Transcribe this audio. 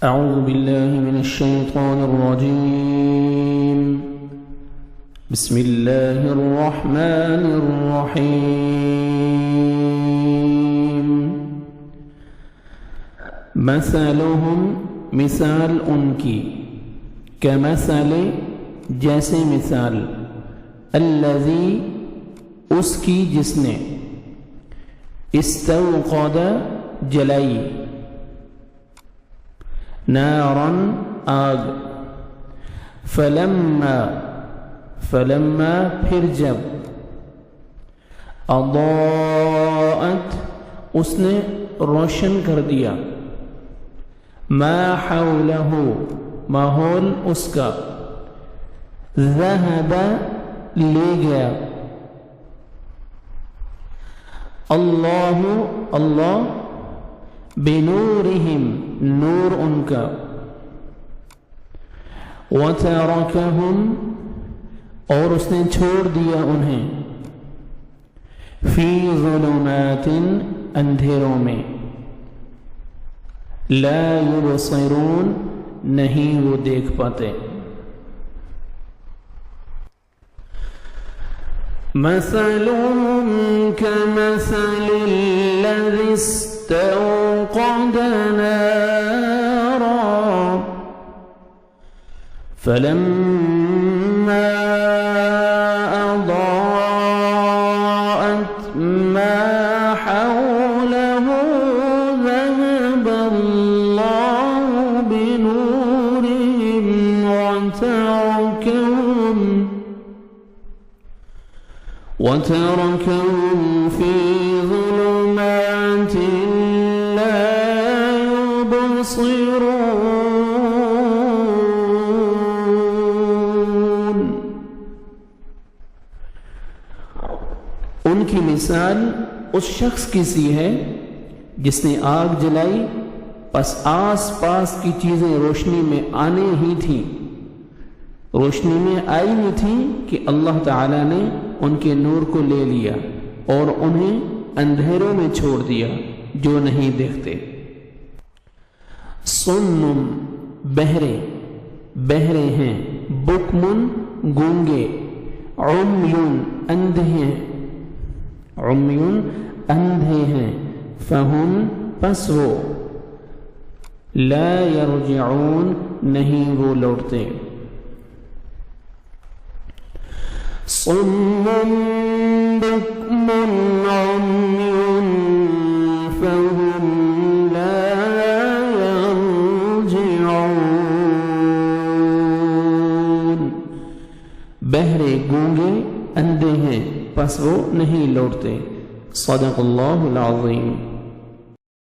أعوذ بالله من الشيطان الرجيم. بسم الله الرحمن الرحيم. مثلهم مثال ان کی کمثل جیسے مثال الذی اس کی جس نے استوقد جلائی ناراً آگ فلما پھر جب اضاءت اس نے روشن کر دیا ما حولہ ماحول اس کا ذہب لے گیا اللہ بنورہم نور ان کا وترکہم اور اس نے چھوڑ دیا انہیں فی ظلمات اندھیروں میں لا یبصرون نہیں وہ دیکھ پاتے. مثلهم كمثل الذي استوقد نارا فلما أضاءت ما حوله ذهب الله بنورهم وتركهم في ظلمات لا يبصرون. ان کی مثال اس شخص کی سی ہے جس نے آگ جلائی پس آس پاس کی چیزیں روشنی میں آنے ہی تھیں روشنی میں آئی ہوئی تھی کہ اللہ تعالی نے ان کے نور کو لے لیا اور انہیں اندھیروں میں چھوڑ دیا جو نہیں دیکھتے. صم بہرے ہیں بکم گونگے عمیون اندھے ہیں فہم پس وہ لا یرجعون نہیں وہ لوٹتے. صم بکم عمیون فہم لا یرجعون. بہرے گونگے اندھے ہیں پس وہ نہیں لوٹتے. صدق اللہ العظیم.